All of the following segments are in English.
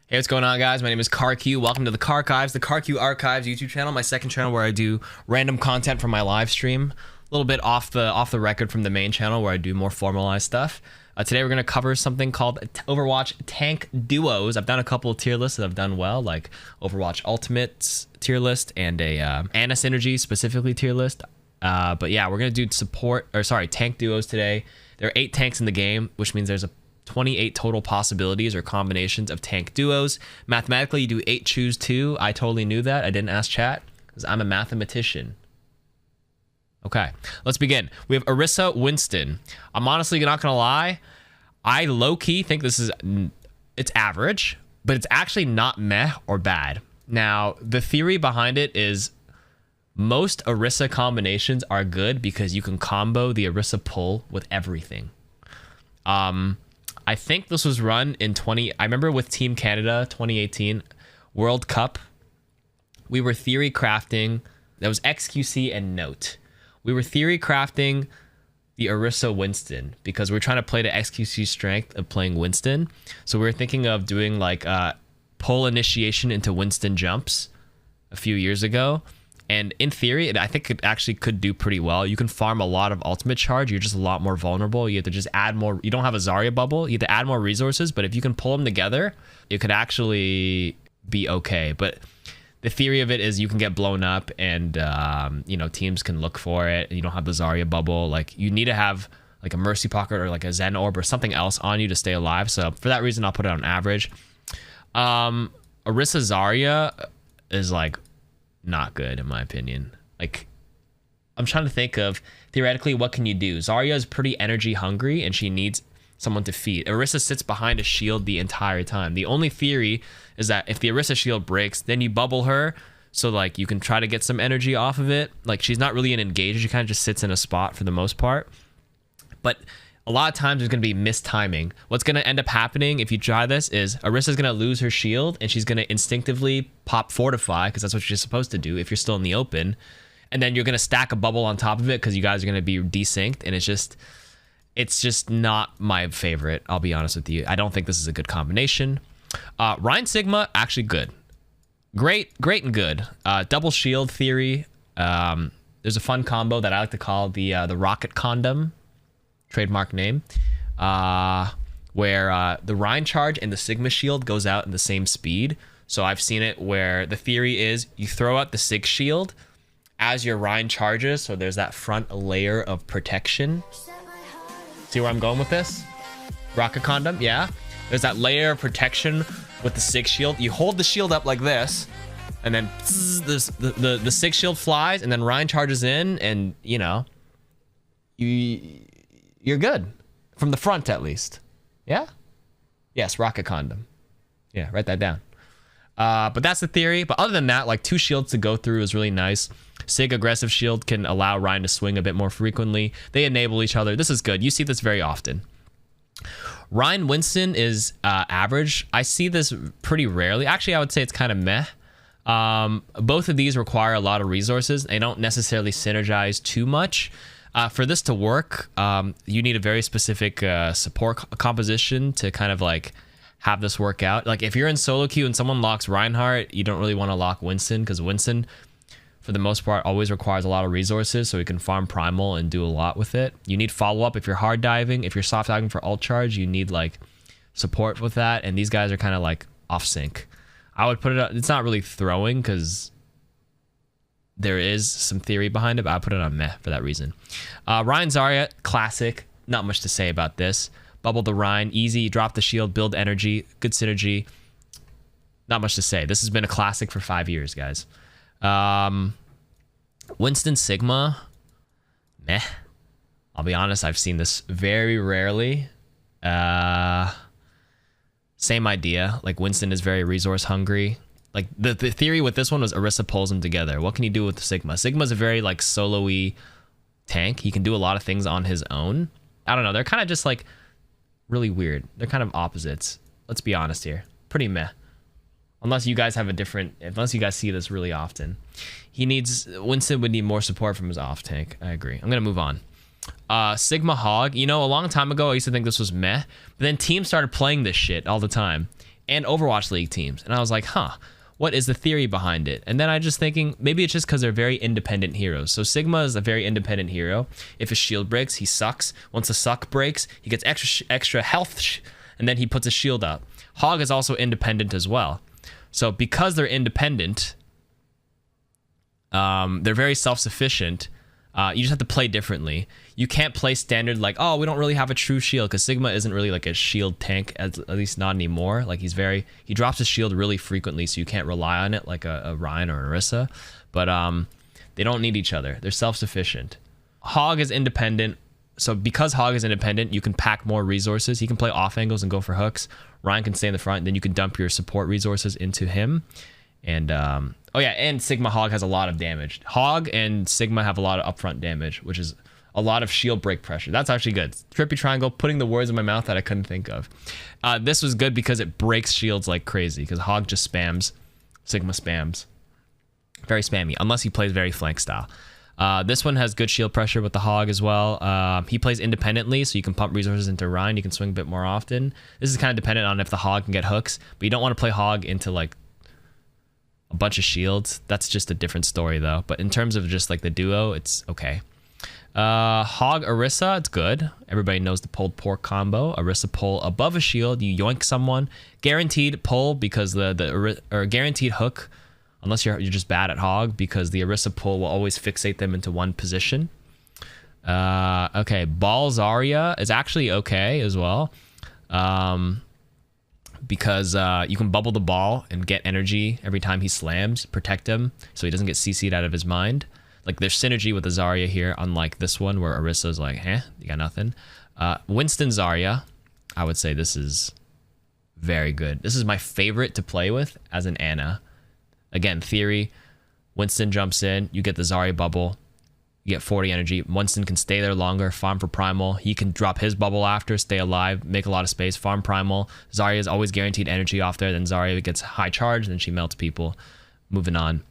Hey, what's going on, guys? My name is KarQ. Welcome to the KarQives, the KarQ Archives YouTube channel, my second channel where I do random content from my live stream. A little bit off the record from the main channel where I do more formalized stuff. Today we're going to cover something called Overwatch Tank Duos. I've done a couple of tier lists that have done well, like Overwatch Ultimates Tier List and a Ana Synergy specifically tier list. But yeah, we're going to do tank duos today. There are 8 tanks in the game, which means there's 28 total possibilities or combinations of tank duos. Mathematically, you do 8 choose 2. I totally knew that. I didn't ask chat because I'm a mathematician. Okay, let's begin. We have Orisa Winston. I'm honestly not gonna lie. I low-key think it's average, but it's actually not meh or bad. Now, the theory behind it is most Orisa combinations are good because you can combo the Orisa pull with everything. I think this was run in I remember with Team Canada 2018 World Cup. We were theory crafting. That was XQC and Note. We were theory crafting the Orisa Winston because we're trying to play the XQC strength of playing Winston. So we were thinking of doing like pull initiation into Winston jumps a few years ago. And in theory, I think it actually could do pretty well. You can farm a lot of ultimate charge. You're just a lot more vulnerable. You have to just add more. You don't have a Zarya bubble. You have to add more resources. But if you can pull them together, it could actually be okay. But the theory of it is you can get blown up and, you know, teams can look for it. You don't have the Zarya bubble. Like, you need to have like a Mercy Pocket or like a Zen Orb or something else on you to stay alive. So for that reason, I'll put it on average. Orisa Zarya is like not good in my opinion. Like, I'm trying to think of theoretically what can you do. Zarya is pretty energy hungry and she needs someone to feed. Orisa sits behind a shield the entire time. The only theory is that if the Orisa shield breaks, then you bubble her so like you can try to get some energy off of it. Like, she's not really an engager. She kind of just sits in a spot for the most part. But a lot of times there's going to be mistiming. What's going to end up happening if you try this is Orisa's going to lose her shield and she's going to instinctively pop Fortify because that's what you're supposed to do if you're still in the open. And then you're going to stack a bubble on top of it because you guys are going to be desynced. And it's just not my favorite. I'll be honest with you. I don't think this is a good combination. Reinhardt Sigma, actually good. Great and good. Double shield theory. There's a fun combo that I like to call the Rocket Condom. Trademark name, where the Reinhardt charge and the Sigma shield goes out in the same speed. So I've seen it where the theory is you throw out the Sig shield as your Reinhardt charges, so there's that front layer of protection. See where I'm going with this? Rocket Condom, yeah. There's that layer of protection with the Sig shield. You hold the shield up like this, and then the Sig shield flies, and then Reinhardt charges in, and you know, you're good from the front at least. Yeah. Yes, Rocket Condom. Yeah, write that down. But that's the theory. But other than that, like 2 shields to go through is really nice. Sig aggressive shield can allow Ryan to swing a bit more frequently. They enable each other. This is good. You see this very often. Reinhardt Winston is average. I see this pretty rarely. Actually, I would say it's kind of meh. Both of these require a lot of resources. They don't necessarily synergize too much. For this to work, you need a very specific support composition to kind of like have this work out. Like, if you're in solo queue and someone locks Reinhardt, you don't really want to lock Winston because Winston, for the most part, always requires a lot of resources so he can farm primal and do a lot with it. You need follow-up if you're hard diving. If you're soft diving for ult charge, you need like support with that. And these guys are kind of like off sync. I would put it up. It's not really throwing because there is some theory behind it, but I put it on meh for that reason. Reinhardt Zarya, classic. Not much to say about this. Bubble the Ryan, easy. Drop the shield, build energy, good synergy. Not much to say. This has been a classic for 5 years, guys. Winston Sigma, meh. I'll be honest, I've seen this very rarely. Same idea. Like, Winston is very resource hungry. Like, the theory with this one was Orisa pulls them together. What can you do with the Sigma? Sigma's a very, like, solo-y tank. He can do a lot of things on his own. I don't know. They're kind of just, like, really weird. They're kind of opposites. Let's be honest here. Pretty meh. Unless you guys have a different... Unless you guys see this really often. Winston would need more support from his off tank. I agree. I'm going to move on. Sigma Hog. You know, a long time ago, I used to think this was meh. But then teams started playing this shit all the time. and Overwatch League teams. And I was like, huh, what is the theory behind it? And then I just thinking, maybe it's just because they're very independent heroes. So Sigma is a very independent hero. If his shield breaks, he sucks. Once the suck breaks, he gets extra health, and then he puts a shield up. Hog is also independent as well. So because they're independent, they're very self-sufficient. You just have to play differently. You can't play standard like, oh, we don't really have a true shield, because Sigma isn't really like a shield tank, at least not anymore. Like he drops his shield really frequently, so you can't rely on it like a Ryan or an Orisa. But they don't need each other. They're self-sufficient. Hog is independent. So because Hog is independent, you can pack more resources. He can play off angles and go for hooks. Ryan can stay in the front, and then you can dump your support resources into him. And oh yeah, and Sigma Hog has a lot of damage. Hog and Sigma have a lot of upfront damage, which is a lot of shield break pressure. That's actually good. Trippy Triangle, putting the words in my mouth that I couldn't think of. This was good because it breaks shields like crazy, because Hog just spams. Sigma spams. Very spammy, unless he plays very flank style. This one has good shield pressure with the Hog as well. He plays independently, so you can pump resources into Ryan. You can swing a bit more often. This is kind of dependent on if the Hog can get hooks, but you don't want to play Hog into like a bunch of shields. That's just a different story though. But in terms of just like the duo, it's okay. Hog Orisa, it's good. Everybody knows the pulled pork combo. Orisa pull above a shield, you yoink someone. Guaranteed pull because or guaranteed hook, unless you're just bad at Hog, because the Orisa pull will always fixate them into one position. Okay, Ball Zarya is actually okay as well. Because you can bubble the ball and get energy every time he slams, protect him so he doesn't get CC'd out of his mind. Like there's synergy with the Zarya here, unlike this one where Orisa's like, you got nothing. Winston Zarya, I would say this is very good. This is my favorite to play with as an Ana. Again, theory, Winston jumps in, you get the Zarya bubble, you get 40 energy. Winston can stay there longer, farm for primal. He can drop his bubble after, stay alive, make a lot of space, farm primal. Zarya is always guaranteed energy off there. Then Zarya gets high charge, then she melts people. Moving on.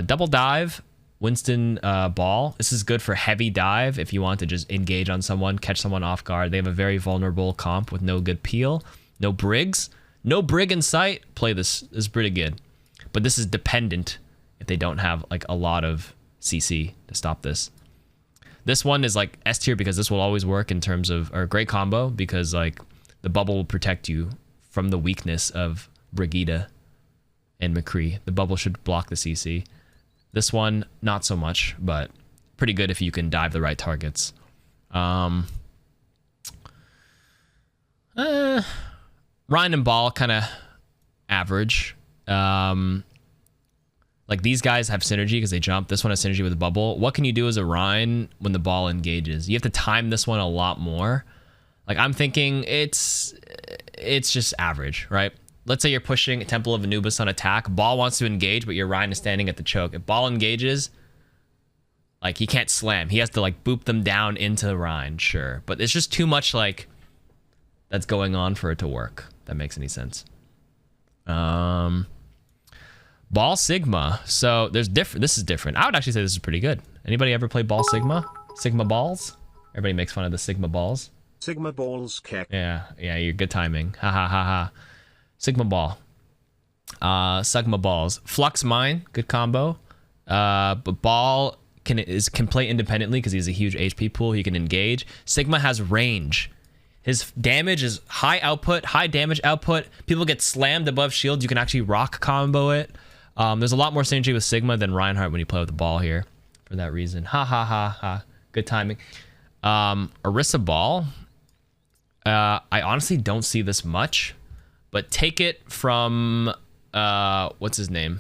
Double dive, Winston ball. This is good for heavy dive if you want to just engage on someone, catch someone off guard. They have a very vulnerable comp with no good peel. No brigs. No brig in sight. Play this. This is pretty good. But this is dependent if they don't have like a lot of CC to stop this. This one is like S tier because this will always work in terms of, or great combo because like the bubble will protect you from the weakness of Brigitte and McCree. The bubble should block the CC. This one, not so much, but pretty good if you can dive the right targets. Ryan and Ball kind of average. Like these guys have synergy because they jump. This one has synergy with the bubble. What can you do as a Ryan when the ball engages? You have to time this one a lot more. Like I'm thinking it's just average, right? Let's say you're pushing Temple of Anubis on attack. Ball wants to engage, but your Ryan is standing at the choke. If Ball engages, like he can't slam. He has to like boop them down into Ryan, sure. But it's just too much like that's going on for it to work. If that makes any sense. Ball Sigma. So there's different. This is different. I would actually say this is pretty good. Anybody ever play Ball Sigma? Sigma balls? Everybody makes fun of the Sigma balls. Sigma balls, keck. Yeah, you're good timing. Ha ha ha ha. Sigma ball. Sigma balls. Flux mine, good combo. But Ball can play independently because he's a huge HP pool. He can engage. Sigma has range. His damage is high output, high damage output. People get slammed above shields. You can actually rock combo it. There's a lot more synergy with Sigma than Reinhardt when you play with the ball here. For that reason. Ha ha ha ha. Good timing. Orisa ball. I honestly don't see this much. But take it from, what's his name?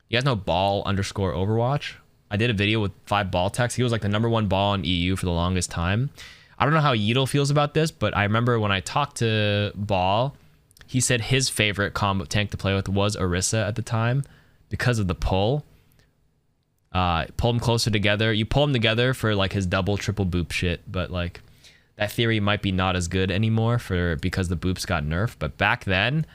You guys know Ball _ Overwatch? I did a video with 5 ball techs. He was like the #1 ball in EU for the longest time. I don't know how Yeetle feels about this, but I remember when I talked to Ball, he said his favorite combo tank to play with was Orisa at the time because of the pull. Pull them closer together. You pull them together for like his double, triple boop shit, but like that theory might be not as good anymore because the boops got nerfed. But back then,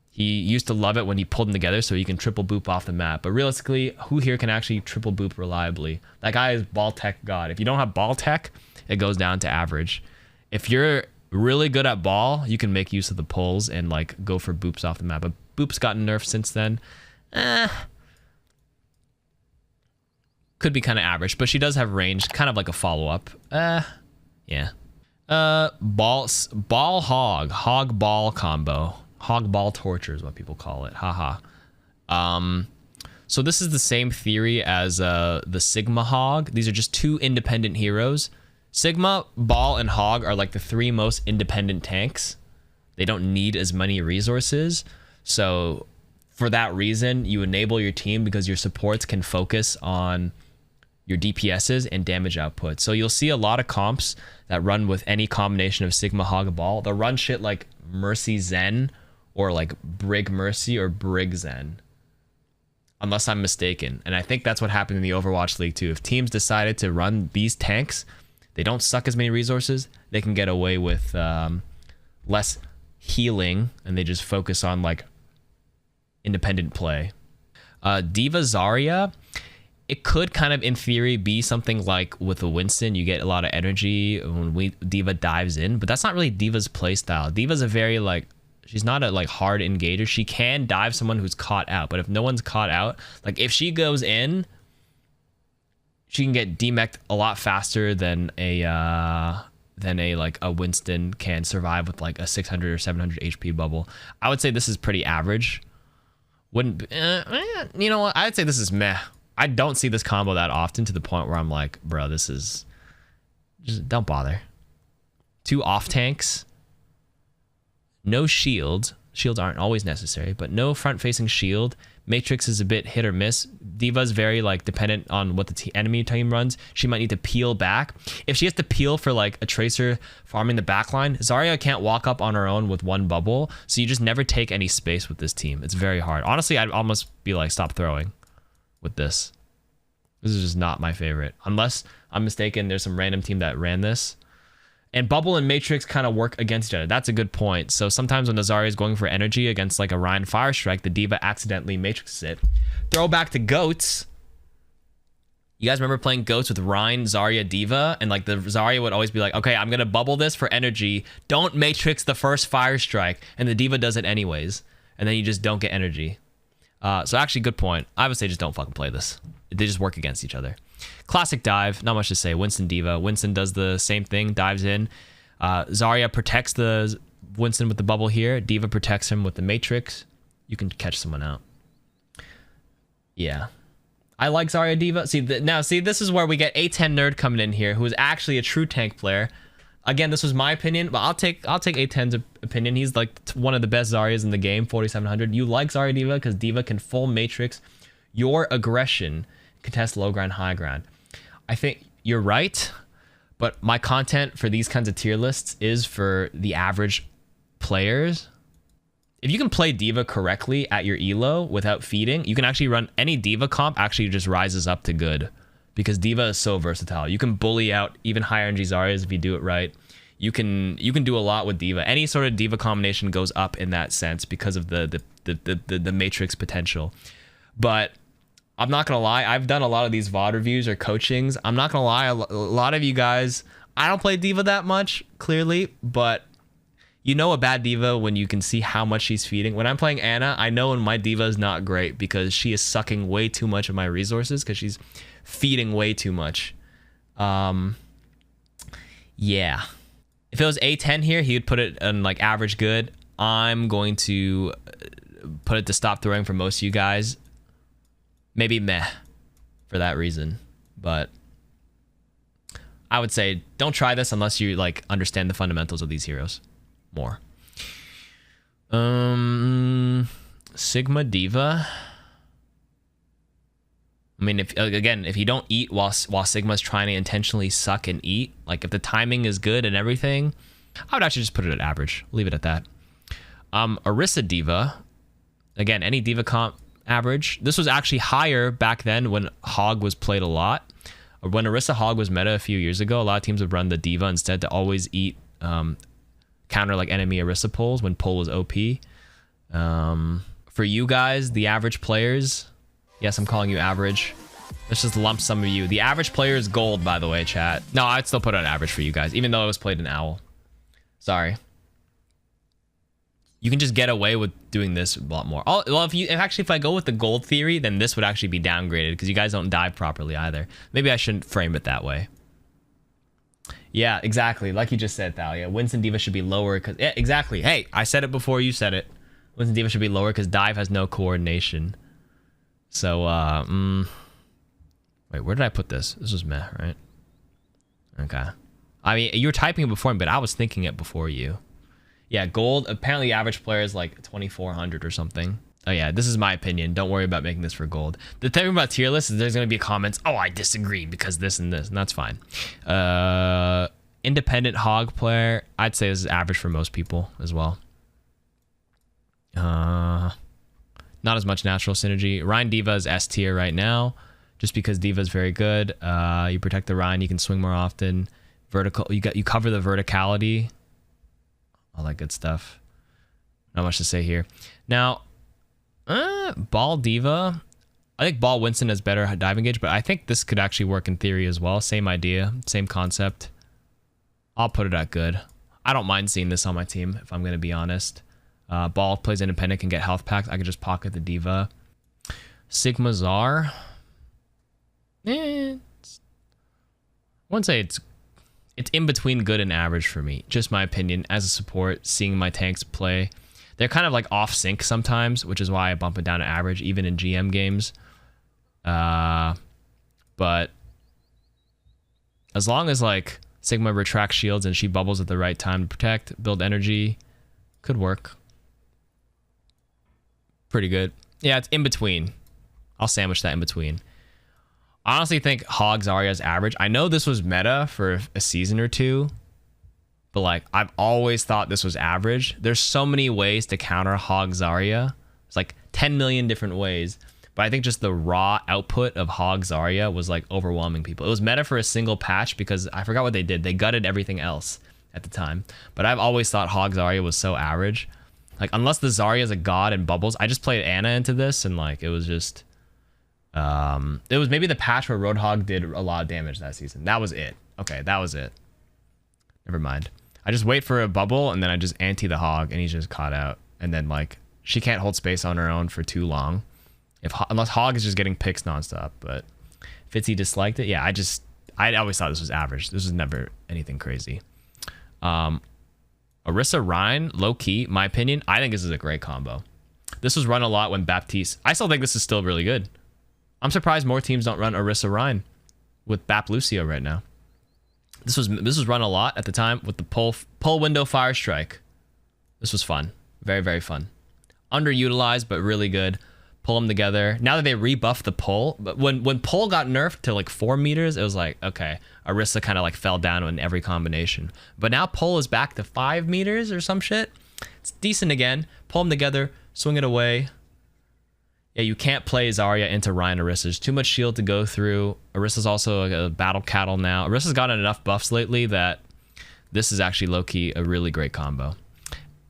he used to love it when he pulled them together so he can triple boop off the map. But realistically, who here can actually triple boop reliably? That guy is ball tech god. If you don't have ball tech, it goes down to average. If you're really good at ball. You can make use of the pulls and like go for boops off the map. But boop's gotten nerfed since then. Could be kind of average, but she does have range, kind of like a follow-up. Yeah. Ball hog ball combo. Hog ball torture is what people call it. Haha. So this is the same theory as the Sigma hog. These are just two independent heroes. Sigma, ball, and hog are like the three most independent tanks. They don't need as many resources. So for that reason, you enable your team because your supports can focus on your DPSs and damage output. So you'll see a lot of comps that run with any combination of Sigma, Hog, Ball. They'll run shit like Mercy Zen or like Brig Mercy or Brig Zen, unless I'm mistaken. And I think that's what happened in the Overwatch League too. If teams decided to run these tanks, they don't suck as many resources, they can get away with less healing and they just focus on like independent play. D.VA Zarya, it could kind of in theory be something like with a Winston. You get a lot of energy when D.VA dives in, but that's not really D.VA's playstyle. D.VA's a very like, she's not a like hard engager. She can dive someone who's caught out, but if no one's caught out, like if she goes in, she can get demeched a lot faster than a like a Winston can survive with like a 600 or 700 HP bubble. I would say this is pretty average. Wouldn't you know what? I'd say this is meh. I don't see this combo that often to the point where I'm like, bro, this is just don't bother. Two off tanks, no shield. Shields aren't always necessary, but no front facing shield. Matrix is a bit hit or miss. D.VA's very like dependent on what the enemy team runs. She might need to peel back. If she has to peel for like a tracer farming the backline, Zarya can't walk up on her own with one bubble. So you just never take any space with this team. It's very hard. Honestly, I'd almost be like, stop throwing with this. This is just not my favorite. Unless I'm mistaken, there's some random team that ran this. And Bubble and Matrix kind of work against each other. That's a good point. So sometimes when the Zarya is going for energy against like a Ryan Fire Strike, the D.VA accidentally matrixes it. Throwback to Goats. You guys remember playing Goats with Ryan, Zarya, D.VA? And like the Zarya would always be like, okay, I'm going to bubble this for energy. Don't matrix the first Fire Strike. And the D.VA does it anyways. And then you just don't get energy. So actually, good point. I would say just don't fucking play this. They just work against each other. Classic dive, not much to say. Winston D.VA. Winston does the same thing, dives in. Zarya protects the Winston with the bubble here. D.VA protects him with the Matrix. You can catch someone out. Yeah. I like Zarya D.VA. See, this is where we get A10 Nerd coming in here, who is actually a true tank player. Again, this was my opinion, but I'll take A10's opinion. He's like one of the best Zaryas in the game, 4700. You like Zarya D.VA because D.VA can full Matrix your aggression, contest low ground, high ground. I think you're right, but my content for these kinds of tier lists is for the average players. If you can play D.VA correctly at your elo without feeding, you can actually run any D.VA comp actually just rises up to good because D.VA is so versatile. You can bully out even higher energy Zaryas if you do it right. You can do a lot with D.VA. Any sort of D.VA combination goes up in that sense because of the matrix potential. But I'm not gonna lie, I've done a lot of these VOD reviews or coachings. I'm not gonna lie, a lot of you guys, I don't play D.VA that much, clearly, but you know a bad D.VA when you can see how much she's feeding. When I'm playing Ana, I know when my D.VA is not great because she is sucking way too much of my resources because she's feeding way too much. Yeah. If it was A10 here, he would put it in like average good. I'm going to put it to stop throwing for most of you guys. Maybe meh for that reason, but I would say don't try this unless you like understand the fundamentals of these heroes more. Sigma D.VA. I mean, if you don't eat while Sigma's trying to intentionally suck and eat, like if the timing is good and everything, I would actually just put it at average. Leave it at that. Orisa D.VA. Again, any D.VA comp average. This was actually higher back then when Hog was played a lot. When Orisa Hog was meta a few years ago, a lot of teams would run the D.VA instead to always eat counter like enemy Orisa pulls when pull was OP. For you guys, the average players, yes, I'm calling you average. Let's just lump some of you. The average player is gold, by the way, chat. No, I'd still put it on average for you guys, even though it was played in Owl. Sorry. You can just get away with doing this a lot more. Oh, well, if I go with the gold theory, then this would actually be downgraded because you guys don't dive properly either. Maybe I shouldn't frame it that way. Yeah, exactly. Like you just said, Thalia. Winston D.VA should be lower because... Yeah, exactly. Hey, I said it before you said it. Winston D.VA should be lower because dive has no coordination. So, wait, where did I put this? This was meh, right? Okay. I mean, you were typing it before me, but I was thinking it before you. Yeah, gold. Apparently, average player is like 2,400 or something. Oh yeah, this is my opinion. Don't worry about making this for gold. The thing about tier lists is there's gonna be comments. Oh, I disagree because this and this, and that's fine. Independent hog player. I'd say this is average for most people as well. Not as much natural synergy. Ryan D.VA is S tier right now, just because D.VA is very good. You protect the Ryan, you can swing more often. Vertical. You cover the verticality. All that good stuff. Not much to say here. Now, Ball D.VA. I think Ball Winston has better diving gauge, but I think this could actually work in theory as well. Same idea, same concept. I'll put it at good. I don't mind seeing this on my team, if I'm going to be honest. Ball plays independent, can get health packs. I could just pocket the D.VA. Sigma Zar. I wouldn't say it's in between good and average for me. Just my opinion as a support, seeing my tanks play. They're kind of like off sync sometimes, which is why I bump it down to average, even in GM games. But as long as like Sigma retracts shields and she bubbles at the right time to protect, build energy, could work. Pretty good. Yeah, it's in between. I'll sandwich that in between. I honestly think Hog Zarya is average. I know this was meta for a season or two, but like I've always thought this was average. There's so many ways to counter Hog Zarya. It's like 10 million different ways, but I think just the raw output of Hog Zarya was like overwhelming people. It was meta for a single patch because I forgot what they did. They gutted everything else at the time, but I've always thought Hog Zarya was so average. Like unless the Zarya is a god and bubbles, I just played Ana into this and like it was just... it was maybe the patch where Roadhog did a lot of damage that season. That was it. Okay, that was it. Never mind. I just wait for a bubble and then I just anti the hog and he's just caught out. And then like she can't hold space on her own for too long, unless hog is just getting picks nonstop. But Fitzy disliked it. Yeah, I always thought this was average. This was never anything crazy. Orisa Reinhardt, low key, my opinion. I think this is a great combo. This was run a lot when Baptiste. I still think this is still really good. I'm surprised more teams don't run Orisa Reinhardt with Bap Lucio right now. This was run a lot at the time with the pull window fire strike. This was fun. Very, very fun. Underutilized, but really good. Pull them together. Now that they rebuffed the pull, but when pull got nerfed to like 4 meters, it was like, okay, Orisa kind of like fell down in every combination. But now pull is back to 5 meters or some shit. It's decent again. Pull them together, swing it away. Yeah, you can't play Zarya into Ryan Orisa. There's too much shield to go through. Orisa's also a battle cattle now. Orisa's gotten enough buffs lately that this is actually low-key a really great combo.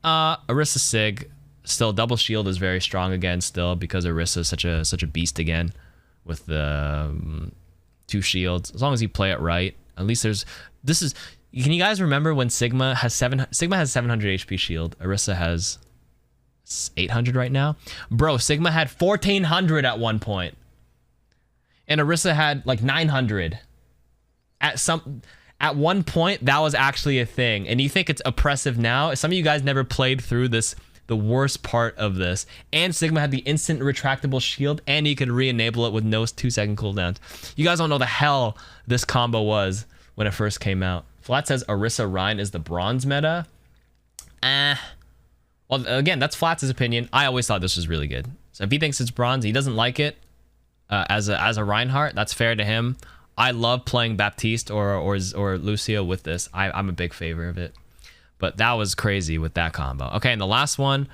Orisa Sig, still double shield is very strong again still because Orisa is such a beast again with the 2 shields. As long as you play it right, at least can you guys remember when Sigma has 700 HP shield, Orisa has 800 right now? Bro, Sigma had 1400 at one point. And Orisa had like 900. At one point, that was actually a thing. And you think it's oppressive now? Some of you guys never played through this, the worst part of this. And Sigma had the instant retractable shield, and you could re-enable it with no 2-second cooldowns. You guys don't know the hell this combo was when it first came out. Flat says Orisa Reinhardt is the bronze meta. Well, again, that's Flat's opinion. I always thought this was really good. So if he thinks it's bronze, he doesn't like it as a Reinhardt. That's fair to him. I love playing Baptiste or Lucio with this. I'm a big favor of it. But that was crazy with that combo. Okay, and the last one,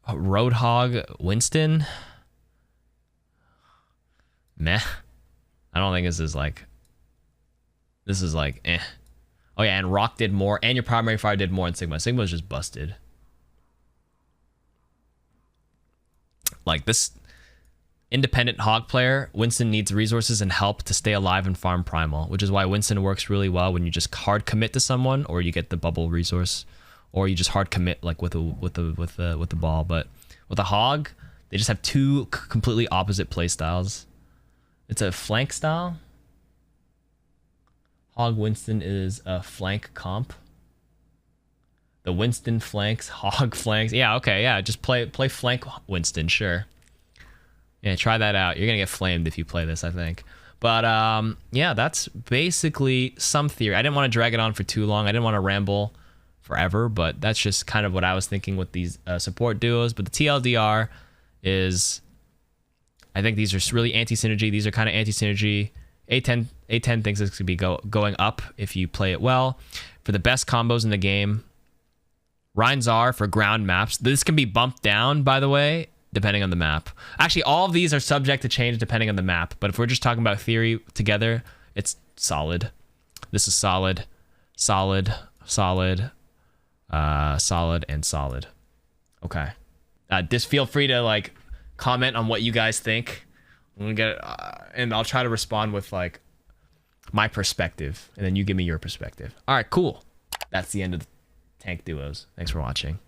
Roadhog Winston. Meh. I don't think this is like eh. Oh yeah, and Rock did more, and your primary fire did more in Sigma. Sigma was just busted. Like this, independent hog player, Winston needs resources and help to stay alive and farm primal, which is why Winston works really well when you just hard commit to someone, or you get the bubble resource, or you just hard commit like with the ball. But with a hog, they just have two completely opposite play styles. It's a flank style. Hog Winston is a flank comp. The Winston flanks, hog flanks. Yeah, okay, yeah. Just play flank Winston, sure. Yeah, try that out. You're gonna get flamed if you play this, I think. But yeah, that's basically some theory. I didn't want to drag it on for too long. I didn't want to ramble forever, but that's just kind of what I was thinking with these support duos. But the TLDR is, I think these are really anti-synergy. These are kind of anti-synergy. A10 thinks this could be going up if you play it well. For the best combos in the game, Reinhardt Zarya for ground maps. This can be bumped down, by the way, depending on the map. Actually, all of these are subject to change depending on the map. But if we're just talking about theory together, it's solid. This is solid, solid, solid, solid, and solid. Okay. Just feel free to like comment on what you guys think. I'm gonna get, and I'll try to respond with like my perspective, and then you give me your perspective. All right, cool. That's the end of the tank duos. Thanks for watching.